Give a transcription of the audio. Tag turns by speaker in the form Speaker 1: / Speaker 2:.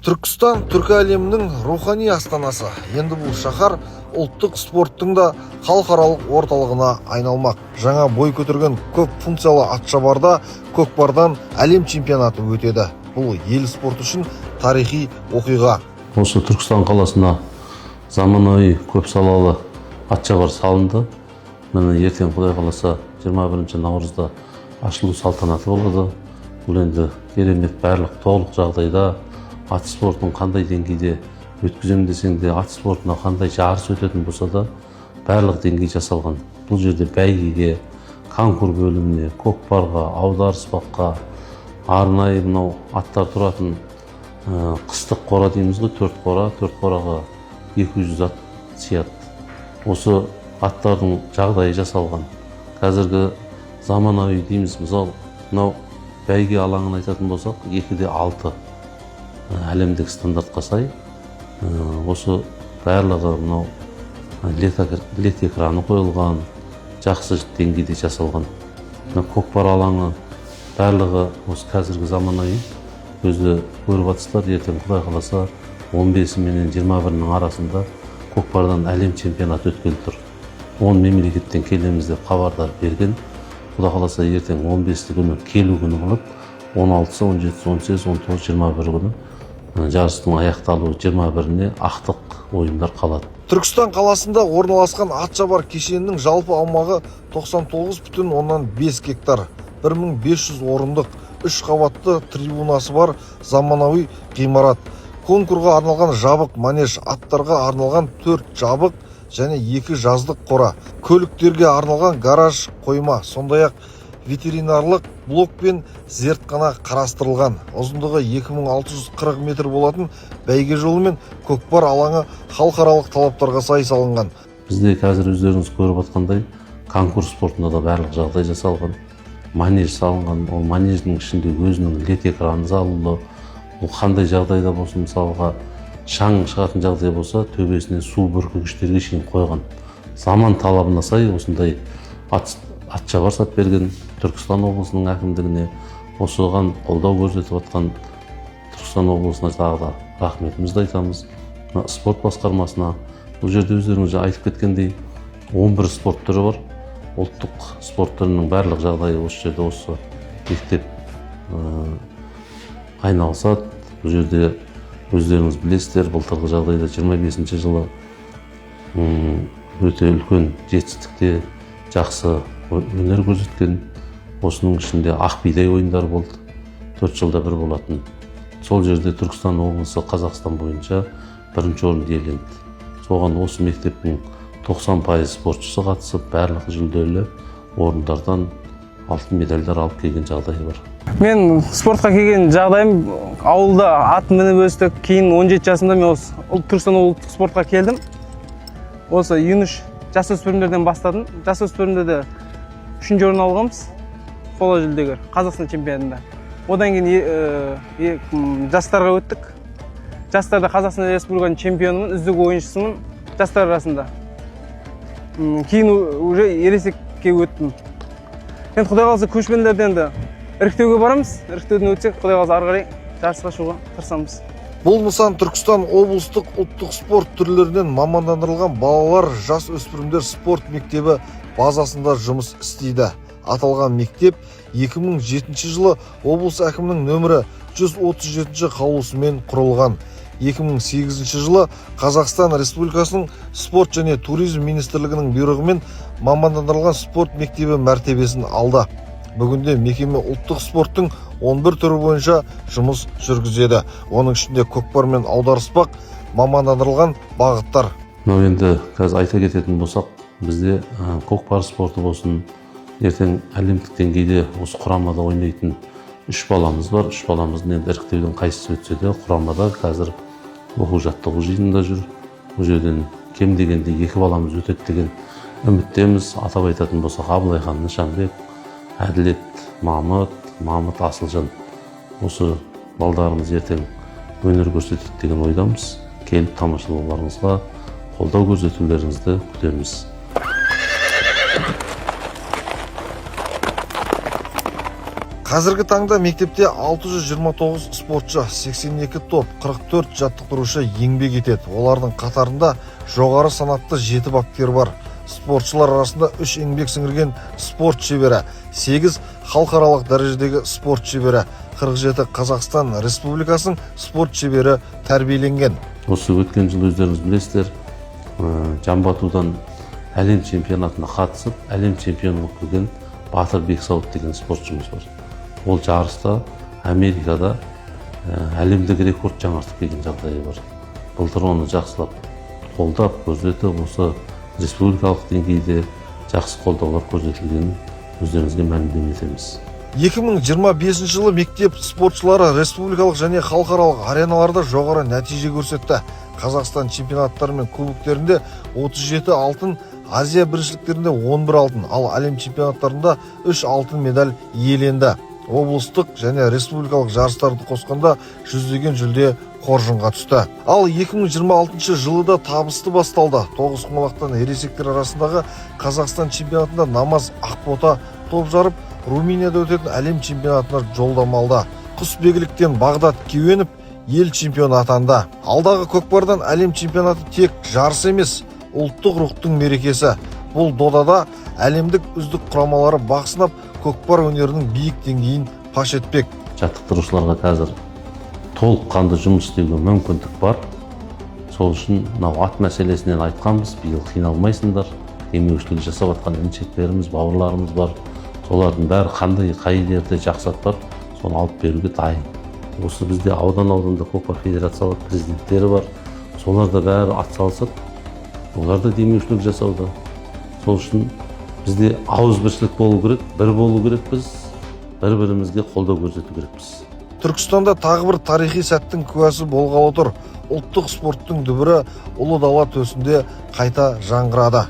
Speaker 1: Түркістан түркі әлемінің рухани астанасы. Енді бұл шаһар ұлттық спорттың да халықаралық орталығына айналмақ. Жаңа бой көтерген көп функциялы Атшабарда көкпардан әлем чемпионаты өтеді. Бұл ел спорты үшін тарихи оқиға.
Speaker 2: Осы Түркістан қаласына заманауи көп салалы Атшабар салынды. Міне ертең Құдай қаласа 21 наурызда ашылу салтанаты болады. Бұл енді керемет барлық толық жағдайда ат спортын қандай деңгейде өткізем десең де, ат спортына қандай жарыс өтетін болса да, барлық деңгей жасалған. Бұл жерде бәйгеге, конкур бөліміне, көкпарға, аударыспаққа, арнайы мынау аттар тұратын қыстық қора дейміз ғой, 4 қораға 200 ат сияды. Осы аттардың жағдайы жасалған. Қазіргі заманауи дейміз, мысалы, мынау бәйге алаңын айтатын болсақ, 2-6 әлемдік стандартқа сай. Осы барлығы мынау лед экраны қойылған, жақсы деңгейде жасалған. Көкпар алаңы барлығы осы қазіргі заманауи. Өзі көріп жатсыздар, ертең Құдай қаласа 15 менен 21-нің арасында көкпардан әлем чемпионаты өткелі тұр. 10 мемлекеттен келеміз деп хабардар берген. Құдай қаласа ертең 15 күні келу күні қылып, 16, 17, 18, 19, 21 күні жарыстың аяқталуы 21-не ақтық ойындар қалады.
Speaker 1: Түркістан қаласында орналасқан Атшабар кешенінің жалпы аумағы 99,5 гектар, 1500 орындық, 3 қабатты трибунасы бар заманауи ғимарат. Конкурға арналған жабық манеж, аттарға арналған 4 жабық және 2 жаздық қора, көліктерге арналған гараж қойма, сондай-ақ ветеринарлық блок пен зертхана қарастырылған. Ұзындығы 2640 метр болатын бәйге жолы мен көкпар алаңы халықаралық талаптарға сай салынған.
Speaker 2: Бізде қазір өздеріңіз көріп жатқандай конкур спортында да барлық жағдай жасалған. Манеж салынған, ол манеждің ішінде өзінің лед экраны салынды. Ол қандай жағдайда болсын, мысалға шаң шығатын жағдай болса, төбесінен су бүркігіштерге шейін қойған. Заман талабына сай осындай Атшабар сап берген Түркістан облысының әкімдігіне, осыған қолдау көрсетіп жатқан Түркістан облысына тағы да рахметімізді айтамыз. Спорт басқармасына, бұл жерде өздеріңіз айтып кеткендей 11 спорт түрі бар. Ұлттық спорт түрінің барлық жағдайы осы жерде, осы мектеп айналысады. Бұл жерде өздеріңіз білесіздер, былтырғы жағдайда 25-ші жылы өте үлкен жетістікте жақсы өнер көрсеткен. Осының ішінде ақбидай ойындар болды, 4 жылда бір болатын. Сол жерде Түркістан облысы Қазақстан бойынша 1-ші орын иеленді. Соған осы мектептің 90% спортшысы қатысып, барлық жүлделі орындардан алтын медальдар алып келген жағдайы бар.
Speaker 3: Мен спортқа келген жағдайым, ауылда ат мініп өстік. Кейін 17 жасымда мен осы Түркістан ұлттық спортқа келдім. Осы юнош жасөспірімдерден бастадым. Жасөспірімде де 3-ші орын алғанбыз, қола жүлдегер Қазақстан чемпионатында. Одан кейін жастарға өттік. Жастарда Қазақстан Республикасының чемпионымын, үздік ойыншысымын жастар арасында. Кейін уже ересекке өттім. Енді Құдай қаласа көшпенділерден де іріктеуге барамыз. Іріктеуден өтсек, Құдай қаласа ары қарай жарысқа шығуға тырысамыз.
Speaker 1: Бұл нысан Түркістан облыстық ұлттық спорт түрлерінен мамандандырылған балалар жас өспірімдер спорт мектебі базасында жұмыс істейді. Аталған мектеп 2007 жылы облыс әкімінің нөмірі 137 қаулысымен құрылған. 2008 жылы Қазақстан Республикасының спорт және туризм министрлігінің бұйрығымен мамандандырылған спорт мектебі мәртебесін алды. Бүгінде мекеме ұлттық спорттың 11 түрі бойынша жұмыс жүргізеді. Оның ішінде көкпар мен аударыспақ мамандандырылған бағыттар.
Speaker 2: Енді қазір айта кететін болсақ, бізде көкпар спорты болсын, ертең әлемдік деңгейде осы құрамада ойнайтын 3 баламыз бар. 3 баламыздың енді іріктеуден қайсысы өтсе де, құрамада қазір оқу-жаттығу жиынында жүр. Бұл жерден кем дегенде 2 баламыз өтеді деген үміттеміз. Атап айтатын болсақ, Абылайхан Нышанбек, Әділет Мамыт Асылжан. Осы балдарымыз ертең өнер көрсетеді деген ойдамыз. Келіп тамашалауларыңызға, қолдау көрсетулеріңізді күтеміз.
Speaker 1: Қазіргі таңда мектепте 629 спортшы, 82 топ, 44 жаттықтырушы еңбек етеді. Олардың қатарында жоғары санатты 7 бапкер бар. Спортшылар арасында 3 еңбек сіңірген спорт шебері, 8 халықаралық дәрежедегі спорт шебері, 47 Қазақстан Республикасының спорт шебері тәрбиеленген.
Speaker 2: Осы өткен жыл өздеріңіз білесіздер, жамбы әлем чемпионатына қатысып, әлем чемпионы болып келген Батыр Бексауыт деген спортшымыз бар. Ол жарыста Америкада әлемдік рекорд жаңартып келген жағдайы бар. Былтыр оны жақсылап қолдап, көрсетіп, осы республикалық деңгейде жақсы қолдаулар көрсетілгенін өздеріңізге мәлімдеме етеміз.
Speaker 1: 2025 жылы мектеп спортшылары республикалық және халықаралық ареналарда жоғары нәтиже көрсетті. Қазақстан чемпионаттары мен кубоктерінде 37 алтын, Азия біріншіліктерінде 11 алтын, ал әлем чемпионаттарында 3 алтын медаль иеленді. Облыстық және республикалық жарыстарды қосқанда жүздеген жүлде қоржынға түсті. Ал 2026 жылы да табысты басталды. Тоғызқұмалақтан ересектер арасындағы Қазақстан чемпионатында Намаз Ақбота топ жарып, Румынияда өтетін әлем чемпионатына жолдама алды. Құсбегіліктен Бағдат Кеуенов ел чемпионы атанды. Алдағы көкпардан әлем чемпионаты тек жарыс емес, ұлттық рухтың мерекесі. Бұл додада әлемдік үздік құрамалары бақ сынап, көкпар өнерінің биік деңгейін паш етпек.
Speaker 2: Жаттықтырушыларға қазір толыққанды жұмыс істеуге мүмкіндік бар. Сол үшін мынау ат мәселесінен айтқанбыз, биыл қиналмайсыңдар. Демеушілік жасап жатқан інішектеріміз, бауырларымыз бар. Солардың бәрі қандай қай жерде жақсы ат бар, соны алып беруге дайын. Осы бізде аудан-ауданда көкпар федерациялық президенттері бар. Солар да бәрі ат салысып, олар да демеушілік жасауда. Сол үшін бізде ауызбіршілік болу керек, бір болу керекпіз, бір-бірімізге қолдау көрсету керекпіз.
Speaker 1: Түркістанда тағы бір тарихи сәттің куәсі болғалы тұр. Ұлттық спорттың дүбірі ұлы дала төсінде қайта жаңғырады.